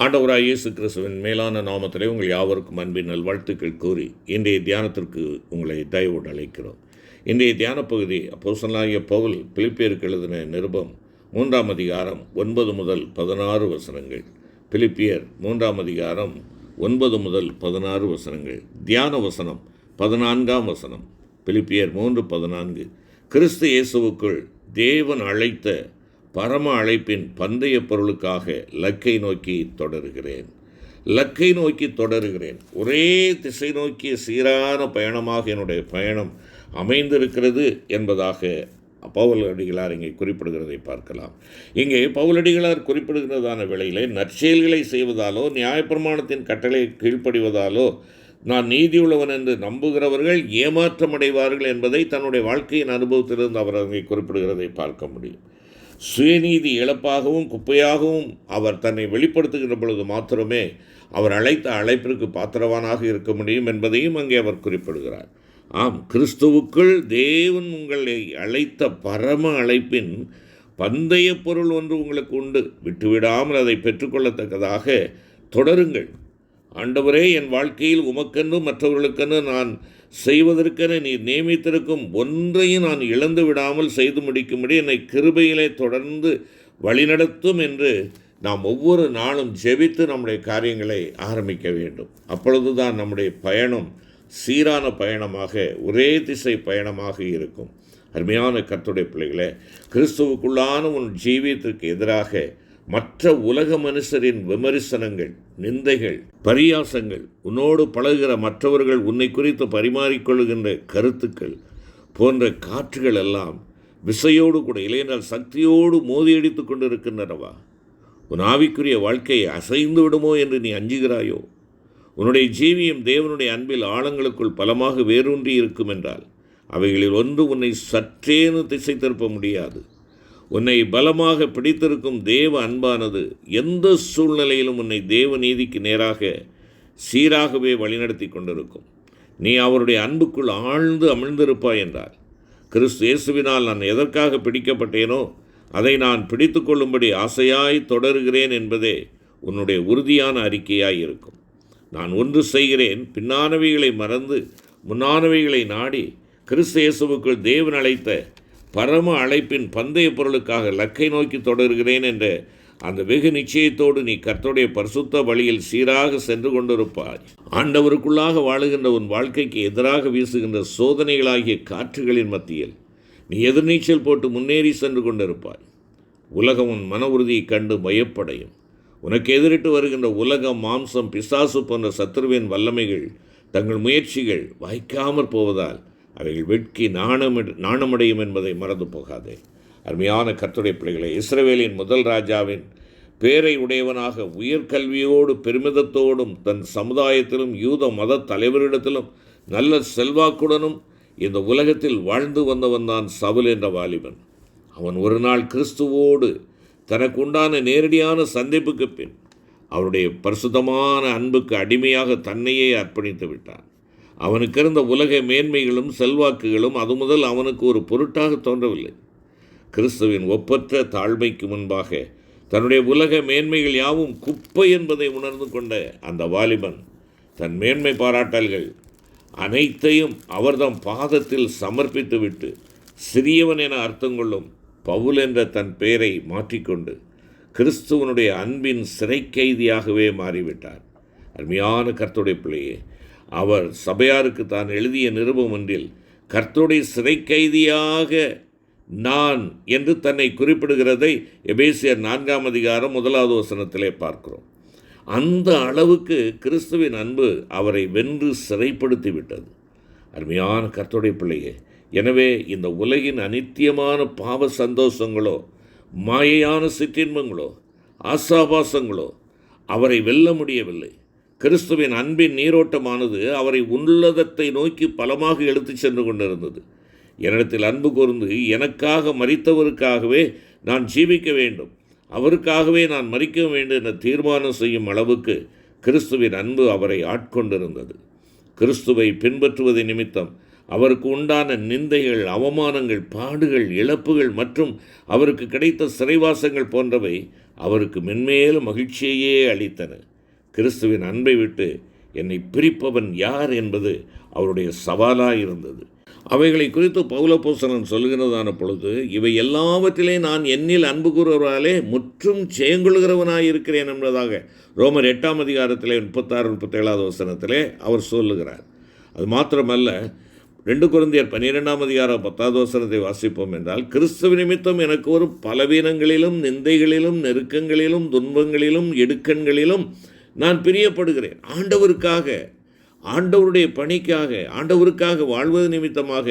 ஆண்டவராய் இயேசு கிறிஸ்துவின் மேலான நாமத்திலே உங்கள் யாவருக்கும் அன்பின் நல்வாழ்த்துக்கள் கூறி இன்றைய தியானத்திற்கு உங்களை தயவோடு அழைக்கிறோம். இன்றைய தியான பகுதி அப்போஸ்தலனாகிய பவுல் பிலிப்பியருக்கு எழுதின நிருபம் 3ஆம் அதிகாரம் 9 முதல் 16 வசனங்கள். பிலிப்பியர் 3ஆம் அதிகாரம் 9 முதல் 16 வசனங்கள். தியான வசனம் 14ஆம் வசனம். பிலிப்பியர் 3:14. கிறிஸ்து இயேசுவுக்குள் தேவன் அழைத்த பரம அழைப்பின் பந்தய பொருளுக்காக லக்கை நோக்கி தொடருகிறேன். ஒரே திசை நோக்கிய சீரான பயணமாக என்னுடைய பயணம் அமைந்திருக்கிறது என்பதாக பவுலடிகளார் இங்கே குறிப்பிடுகிறதை பார்க்கலாம். இங்கே பவுலடிகளார் குறிப்பிடுகிறதான வேளையிலே நற்செயல்களை செய்வதாலோ நியாயப்பிரமாணத்தின் கட்டளை கீழ்ப்படிவதாலோ நான் நீதியுள்ளவன் என்று நம்புகிறவர்கள் ஏமாற்றமடைவார்கள் என்பதை தன்னுடைய வாழ்க்கையின் அனுபவத்திலிருந்து அவர் அங்கே குறிப்பிடுகிறதை பார்க்க முடியும். சுயநீதி இழப்பாகவும் குப்பையாகவும் அவர் தன்னை வெளிப்படுத்துகின்ற பொழுது மாத்திரமே அவர் அழைத்த அழைப்பிற்கு பாத்திரவானாக இருக்க முடியும் என்பதையும் அங்கே அவர் குறிப்பிடுகிறார். ஆம், கிறிஸ்துவுக்குள் தேவன் உங்களை அழைத்த பரம அழைப்பின் பந்தய பொருள் ஒன்று உங்களுக்கு உண்டு. விட்டுவிடாமல் அதை பெற்றுக்கொள்ளத்தக்கதாக தொடருங்கள். ஆண்டவரே, என் வாழ்க்கையில் உமக்கென்று மற்றவர்களுக்கென்று நான் செய்வதற்கென நீர் நியமித்திருக்கும் ஒன்றையும் நான் இழந்து விடாமல் செய்து முடிக்கும்படி என்னை கிருபையிலே தொடர்ந்து வழிநடத்தும் என்று நாம் ஒவ்வொரு நாளும் ஜெபித்து நம்முடைய காரியங்களை ஆரம்பிக்க வேண்டும். அப்பொழுதுதான் நம்முடைய பயணம் சீரான பயணமாக, ஒரே திசை பயணமாக இருக்கும். அருமையான கர்த்தருடைய பிள்ளைகளே, கிறிஸ்துவுக்குள்ளான உன் ஜீவியத்திற்கு எதிராக மற்ற உலக மனுஷரின் விமர்சனங்கள், நிந்தைகள், பரியாசங்கள், உன்னோடு பழகுகிற மற்றவர்கள் உன்னை குறித்து பரிமாறிக்கொள்கின்ற கருத்துக்கள் போன்ற காற்றுகள் எல்லாம் விசையோடு கூட இல்லையென்றால் சக்தியோடு மோதியடித்து கொண்டு இருக்கின்றனவா? உன் ஆவிக்குரிய வாழ்க்கையை அசைந்து விடுமோ என்று நீ அஞ்சுகிறாயோ? உன்னுடைய ஜீவியம் தேவனுடைய அன்பில் ஆழங்களுக்குள் பலமாக வேரூன்றி இருக்கும் என்றால் அவைகளில் ஒன்று உன்னை சற்றேனும் திசை திருப்ப முடியாது. உன்னை பலமாக பிடித்திருக்கும் தேவ அன்பானது எந்த சூழ்நிலையிலும் உன்னை தேவ நீதிக்கு நேராக சீராகவே வழிநடத்தி கொண்டிருக்கும். நீ அவருடைய அன்புக்குள் ஆழ்ந்து அமிழ்ந்திருப்பாய் என்றால், கிறிஸ்து இயேசுவினால் நான் எதற்காக பிடிக்கப்பட்டேனோ அதை நான் பிடித்து கொள்ளும்படி ஆசையாய் தொடருகிறேன் என்பதே உன்னுடைய உறுதியான அறிக்கையாய் இருக்கும். நான் ஒன்று செய்கிறேன், பின்னானவைகளை மறந்து முன்னானவைகளை நாடி கிறிஸ்து இயேசுவுக்குள் தேவன் அழைத்த பரம அழைப்பின் பந்தய பொருளுக்காக லக்கை நோக்கி தொடர்கிறேன் என்ற அந்த வெகு நிச்சயத்தோடு நீ கர்த்தருடைய பரிசுத்த வழியில் சீராக சென்று கொண்டிருப்பாய். ஆண்டவருக்குள்ளாக வாழுகின்ற உன் வாழ்க்கைக்கு எதிராக வீசுகின்ற சோதனைகளாகிய காற்றுகளின் மத்தியில் நீ எதிர்நீச்சல் போட்டு முன்னேறி சென்று கொண்டிருப்பாய். உலகம் உன் மன உறுதியை கண்டு பயப்படையும். உனக்கு எதிரிட்டு வருகின்ற உலகம், மாம்சம், பிசாசு போன்ற சத்துருவின் வல்லமைகள் தங்கள் முயற்சிகள் வாய்க்காமற் போவதால் அவைகள் வெட்கி நாணமடையும் என்பதை மறந்து போகாதே. அருமையான கர்த்தருடைய பிள்ளைகளை, இஸ்ரவேலின் முதல் ராஜாவின் பேரை உடையவனாக உயர்கல்வியோடு பெருமிதத்தோடும் தன் சமுதாயத்திலும் யூத மத தலைவரிடத்திலும் நல்ல செல்வாக்குடனும் இந்த உலகத்தில் வாழ்ந்து வந்தவன் தான் சவுல் என்ற வாலிபன். அவன் ஒரு நாள் கிறிஸ்துவோடு தனக்கு உண்டான நேரடியான சந்திப்புக்கு பின் அவருடைய பரிசுத்தமான அன்புக்கு அடிமையாக தன்னையே அர்ப்பணித்து விட்டான். அவனுக்கு இருந்த உலக மேன்மைகளும் செல்வாக்குகளும் அது முதல் அவனுக்கு ஒரு பொருட்டாக தோன்றவில்லை. கிறிஸ்துவின் ஒப்பற்ற தாழ்மைக்கு முன்பாக தன்னுடைய உலக மேன்மைகள் யாவும் குப்பை என்பதை உணர்ந்து கொண்ட அந்த வாலிபன் தன் மேன்மை பாராட்டல்கள் அனைத்தையும் அவர்தம் பாதத்தில் சமர்ப்பித்துவிட்டு சிறியவன் என அர்த்தம் கொள்ளும் பவுல் என்ற தன் பெயரை மாற்றிக்கொண்டு கிறிஸ்துவனுடைய அன்பின் சிறை கைதியாகவே மாறிவிட்டார். அருமையான கர்த்தருடைய பிள்ளையே, அவர் சபையாருக்கு தான் எழுதிய நிருபம் ஒன்றில் கர்த்தருடைய சிறை கைதியாக நான் என்று தன்னை குறிப்பிடுகிறதை எபேசியர் 4ஆம் அதிகாரம் 1வது வசனத்திலே பார்க்கிறோம். அந்த அளவுக்கு கிறிஸ்துவின் அன்பு அவரை வென்று சிறைப்படுத்தி விட்டது. அருமையான கர்த்தருடைய பிள்ளையே, எனவே இந்த உலகின் அநித்தியமான பாவ சந்தோஷங்களோ, மாயையான சிற்றின்பங்களோ, ஆசாபாசங்களோ அவரை வெல்ல முடியவில்லை. கிறிஸ்துவின் அன்பின் நீரோட்டமானது அவரை உன்னதத்தை நோக்கி பலமாக எடுத்துச் சென்று கொண்டிருந்தது. என்னிடத்தில் அன்பு கூர்ந்து எனக்காக மரித்தவருக்காகவே நான் ஜீவிக்க வேண்டும், அவருக்காகவே நான் மரிக்க வேண்டும் என தீர்மானம் செய்யும் அளவுக்கு கிறிஸ்துவின் அன்பு அவரை ஆட்கொண்டிருந்தது. கிறிஸ்துவை பின்பற்றுவதை நிமித்தம் அவருக்கு உண்டான நிந்தைகள், அவமானங்கள், பாடுகள், இழப்புகள் மற்றும் அவருக்கு கிடைத்த சிறைவாசங்கள் போன்றவை அவருக்கு மென்மேலும் மகிழ்ச்சியையே அளித்தன. கிறிஸ்துவின் அன்பை விட்டு என்னை பிரிப்பவன் யார் என்பது அவருடைய சவாலாக இருந்தது. அவைகளை குறித்து பவுலப்போஸ்தலன் சொல்கிறதான பொழுது, இவை எல்லாவற்றிலே நான் என்னில் அன்பு கூறுவராலே முற்றும் செயங்கொள்கிறவனாயிருக்கிறேன் என்பதாக ரோமர் 8ஆம் அதிகாரத்திலே 36-37 வசனத்திலே அவர் சொல்லுகிறார். அது மாத்திரமல்ல, 2 கொரிந்தியர் 12ஆம் அதிகாரம் 10வது வசனத்தை வாசிப்போம் என்றால், கிறிஸ்துவ நிமித்தம் எனக்கு ஒரு பலவீனங்களிலும் நிந்தைகளிலும் நெருக்கங்களிலும் துன்பங்களிலும் இடுக்கண்களிலும் நான் பிரியப்படுகிறேன். ஆண்டவருடைய பணிக்காக, ஆண்டவருக்காக வாழ்வது நிமித்தமாக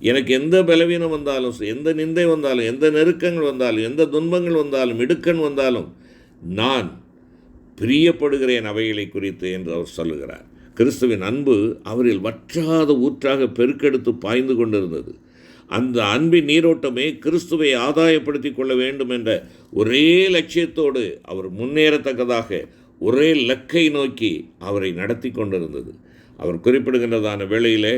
எனக்கு எந்த பலவீனம் வந்தாலும், எந்த நிந்தை வந்தாலும், எந்த நெருக்கங்கள் வந்தாலும், எந்த துன்பங்கள் வந்தாலும், இடுக்கண் வந்தாலும் நான் பிரியப்படுகிறேன் அவைகளை குறித்து என்று அவர் சொல்லுகிறார். கிறிஸ்துவின் அன்பு அவரில் வற்றாத ஊற்றாக பெருக்கெடுத்து பாய்ந்து கொண்டிருந்தது. அந்த அன்பின் நீரோட்டமே கிறிஸ்துவை ஆதாயப்படுத்தி கொள்ள வேண்டும் என்ற ஒரே லட்சியத்தோடு அவர் முன்னேறத்தக்கதாக ஒரே இலக்கை நோக்கி அவரை நடத்தி கொண்டிருந்தது. அவர் குறிப்பிடுகின்றதான வேளையிலே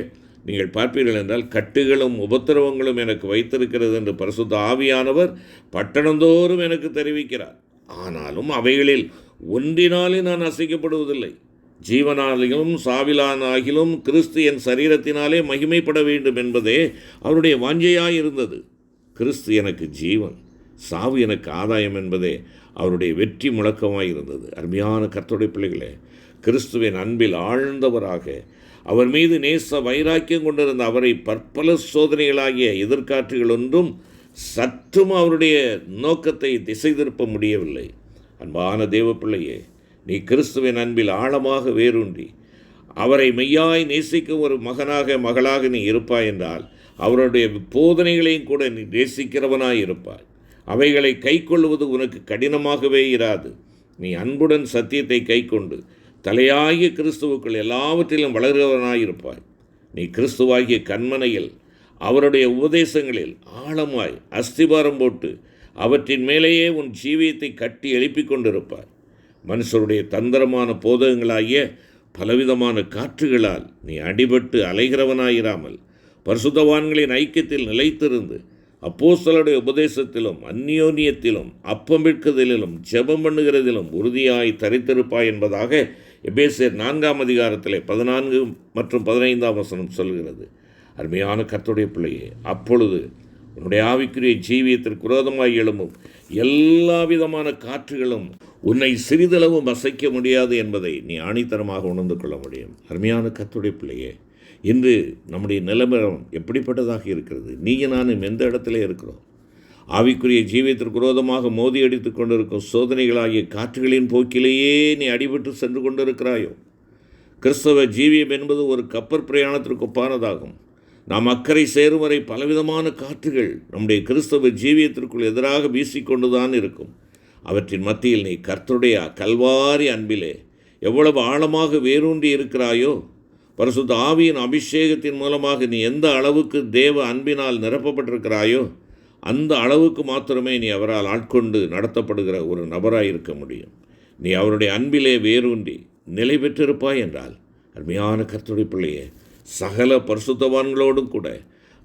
நீங்கள் பார்ப்பீர்கள் என்றால், கட்டுகளும் உபத்திரவங்களும் எனக்கு வைத்திருக்கிறது என்று பரிசுத்த ஆவியானவர் பட்டணந்தோறும் எனக்கு தெரிவிக்கிறார். ஆனாலும் அவைகளில் ஒன்றினாலே நான் அசைக்கப்படுவதில்லை. ஜீவனாலும் சாவிலானாகிலும் கிறிஸ்து என் சரீரத்தினாலே மகிமைப்பட வேண்டும் என்பதே அவருடைய வாஞ்சையாயிருந்தது. கிறிஸ்து எனக்கு ஜீவன், சாவு எனக்கு ஆதாயம் என்பதே அவருடைய வெற்றி முழக்கமாயிருந்தது. அருமையான கர்த்தருடைய பிள்ளைகளே, கிறிஸ்துவின் அன்பில் ஆழ்ந்தவராக, அவர் மீது நேச வைராக்கியம் கொண்டிருந்த அவரை பற்பல சோதனைகளாகிய எதிர்காற்றுகள் ஒன்றும் சற்றும் அவருடைய நோக்கத்தை திசை திருப்ப முடியவில்லை. அன்பான தேவ பிள்ளையே, நீ கிறிஸ்துவின் அன்பில் ஆழமாக வேரூன்றி அவரை மெய்யாய் நேசிக்கும் ஒரு மகளாக நீ இருப்பாய் என்றால், அவருடைய போதனைகளையும் கூட நீ நேசிக்கிறவனாய் இருப்பாய். அவைகளை கை கொள்வது உனக்கு கடினமாகவே இராது. நீ அன்புடன் சத்தியத்தை கை கொண்டு தலையாகிய கிறிஸ்துவுக்குள் எல்லாவற்றிலும் வளர்கிறவனாயிருப்பாய். நீ கிறிஸ்துவாகிய கண்மனையில் அவருடைய உபதேசங்களில் ஆழமாய் அஸ்திபாரம் போட்டு அவற்றின் மேலேயே உன் ஜீவியத்தை கட்டி எழுப்பிக் கொண்டிருப்பாய். மனுஷருடைய தந்திரமான போதகங்களாகிய பலவிதமான காற்றுகளால் நீ அடிபட்டு அலைகிறவனாயிராமல் பரிசுத்தவான்களின் ஐக்கியத்தில் நிலைத்திருந்து அப்போஸ்தலருடைய உபதேசத்திலும் அந்நியோன்யத்திலும் அப்பமிழ்க்குதலிலும் ஜெபம் பண்ணுகிறதிலும் உறுதியாய் தரித்திருப்பாய் என்பதாக எபேசியர் 4ஆம் அதிகாரத்திலே 14 மற்றும் 15ஆம் வசனம் சொல்கிறது. அருமையான கர்த்தருடைய பிள்ளையே, அப்பொழுது உன்னுடைய ஆவிக்குரிய ஜீவியத்திற்கு விரோதமாய் எழும்பும் எல்லா விதமான காற்றுகளும் உன்னை சிறிதளவும் அசைக்க முடியாது என்பதை நீ ஆணித்தரமாக உணர்ந்து கொள்ள முடியும். அருமையான கர்த்தருடைய பிள்ளையே, இன்று நம்முடைய நிலைமையம் எப்படிப்பட்டதாக இருக்கிறது? நீயும் நானும் எந்த இடத்துல இருக்கிறோம்? ஆவிக்குரிய ஜீவியத்திற்கு விரோதமாக மோதி அடித்து கொண்டிருக்கும் சோதனைகளாகிய காற்றுகளின் போக்கிலேயே நீ அடிபட்டு சென்று கொண்டிருக்கிறாயோ? கிறிஸ்தவ ஜீவியம் என்பது ஒரு கப்பற் பிரயாணத்திற்கு ஒப்பானதாகும். நாம் அக்கறை சேரும் வரை பலவிதமான காற்றுகள் நம்முடைய கிறிஸ்தவ ஜீவியத்திற்குள் எதிராக வீசிக்கொண்டுதான் இருக்கும். அவற்றின் மத்தியில் நீ கர்த்தருடைய கல்வாரி அன்பிலே எவ்வளவு ஆழமாக வேரூன்றி இருக்கிறாயோ, பரிசுத்த ஆவியின் அபிஷேகத்தின் மூலமாக நீ எந்த அளவுக்கு தேவ அன்பினால் நிரப்பப்பட்டிருக்கிறாயோ, அந்த அளவுக்கு மாத்திரமே நீ அவரால் ஆட்கொண்டு நடத்தப்படுகிற ஒரு நபராக இருக்க முடியும். நீ அவருடைய அன்பிலே வேரூன்றி நிலை பெற்றிருப்பாய் என்றால், அருமையான கர்த்தருடைய பிள்ளையே, சகல பரிசுத்தவான்களோடும் கூட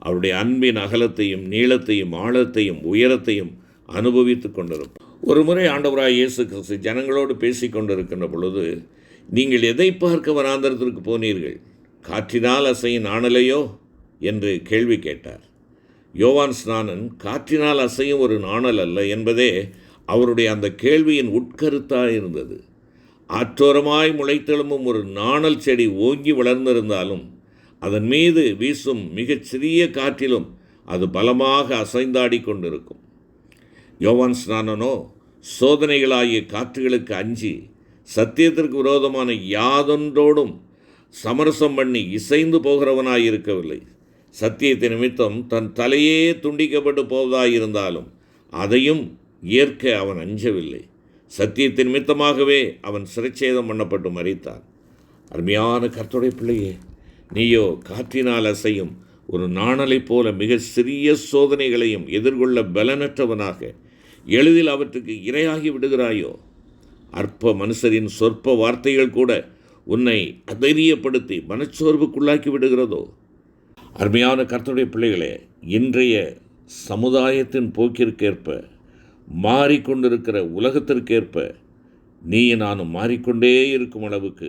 அவருடைய அன்பின் அகலத்தையும் நீளத்தையும் ஆழத்தையும் உயரத்தையும் அனுபவித்து கொண்டிருப்பார். ஒரு முறை ஆண்டவராய் இயேசு கிறிஸ்து ஜனங்களோடு பேசி கொண்டிருக்கின்ற பொழுது, நீங்கள் எதை பார்க்க வனாந்தரத்திற்கு போனீர்கள்? காற்றினால் அசையும் நாணலையோ என்று கேள்வி கேட்டார். யோவான் ஸ்நானன் காற்றினால் அசையும் ஒரு நாணல் அல்ல என்பதே அவருடைய அந்த கேள்வியின் உட்கருத்தாக இருந்தது. ஆற்றோரமாய் முளைத்தெழும்பும் ஒரு நாணல் செடி ஓங்கி வளர்ந்திருந்தாலும் அதன் மீது வீசும் மிகச் சிறிய காற்றிலும் அது பலமாக அசைந்தாடி கொண்டிருக்கும். யோவான் ஸ்நானனோ சோதனைகளாகிய காற்றுகளுக்கு அஞ்சி சத்தியத்திற்கு விரோதமான யாதொன்றோடும் சமரசம் பண்ணி இசைந்து போகிறவனாயிருக்கவில்லை. சத்தியத்தை நிமித்தம் தன் தலையே துண்டிக்கப்பட்டு போவதாயிருந்தாலும் அதையும் ஏற்க அவன் அஞ்சவில்லை. சத்தியத்தின் நிமித்தமாகவே அவன் சிறைச்சேதம் பண்ணப்பட்டு மரித்தான். அருமையான கர்த்தருடைய பிள்ளையே, நீயோ காற்றினால் அசையும் ஒரு நாணலைப் போல மிக சிறிய சோதனைகளையும் எதிர்கொள்ள பலனற்றவனாக எளிதில் அவற்றுக்கு இரையாகி விடுகிறாயோ? அற்ப மனுஷரின் சொற்ப வார்த்தைகள் கூட உன்னை அதைரியப்படுத்தி மனச்சோர்வுக்குள்ளாக்கி விடுகிறதோ? அருமையான கர்த்தருடைய பிள்ளைகளே, இன்றைய சமுதாயத்தின் போக்கிற்கேற்ப மாறிக்கொண்டிருக்கிற உலகத்திற்கேற்ப நீ நானும் மாறிக்கொண்டே இருக்கும் அளவுக்கு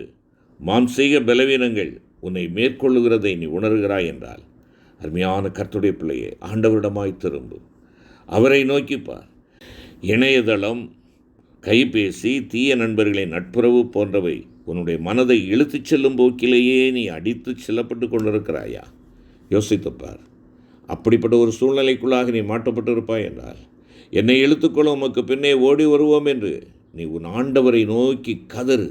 மாம்சீக பலவீனங்கள் உன்னை மேற்கொள்ளுகிறதை நீ உணர்கிறாய் என்றால், அருமையான கர்த்தருடைய பிள்ளையே, ஆண்டவரிடமாய் திரும்பு, அவரை நோக்கிப்பார். இணையதளம், கைபேசி, தீய நண்பர்களின் நட்புறவு போன்றவை உன்னுடைய மனதை இழுத்துச் செல்லும் போக்கிலேயே நீ அடித்து செல்லப்பட்டு கொண்டிருக்கிறாயா? யோசித்துப்பார். அப்படிப்பட்ட ஒரு சூழ்நிலைக்குள்ளாக நீ மாட்டப்பட்டு இருப்பாய் என்றால், என்னை இழுத்துக்கொள்ள உமக்கு பின்னே ஓடி வருவோம் என்று நீ உன் ஆண்டவரை நோக்கி கதறு.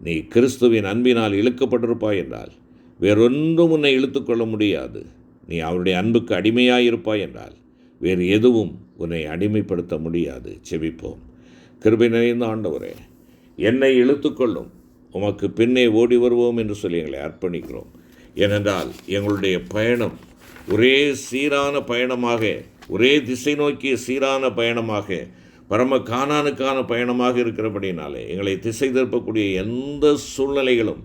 நீ கிறிஸ்துவின் அன்பினால் இழுக்கப்பட்டிருப்பாய் என்றால் வேறொன்றும் உன்னை இழுத்துக்கொள்ள முடியாது. நீ அவருடைய அன்புக்கு அடிமையாயிருப்பாய் என்றால் வேறு எதுவும் உன்னை அடிமைப்படுத்த முடியாது. செபிப்போம். கிருபை நிறைந்த ஆண்டவரே, என்னை இழுத்துக்கொள்ளும், உமக்கு பின்னே ஓடி வருவோம் என்று சொல்லி எங்களை அர்ப்பணிக்கிறோம். ஏனென்றால் எங்களுடைய பயணம் ஒரே சீரான பயணமாக, ஒரே திசை நோக்கிய சீரான பயணமாக, பரம கானானுக்கான பயணமாக இருக்கிறபடினாலே எங்களை திசை திருப்பக்கூடிய எந்த சூழ்நிலைகளும்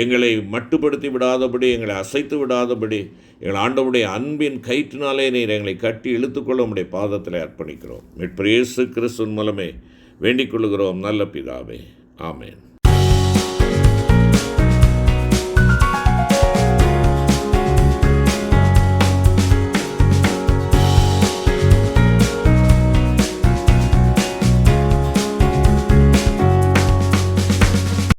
எங்களை மட்டுப்படுத்தி விடாதபடி, எங்களை அசைத்து விடாதபடி, எங்கள் ஆண்டவருடைய அன்பின் கயிற்றினாலே நீர் எங்களை கட்டி இழுத்துக்கொள்ள உம்முடைய பாதத்தில் அர்ப்பணிக்கிறோம். மீட்பர் இயேசு கிறிஸ்துவின் மூலமே வேண்டிக் கொள்கிறோம் நல்ல பிதாவே. ஆமென்.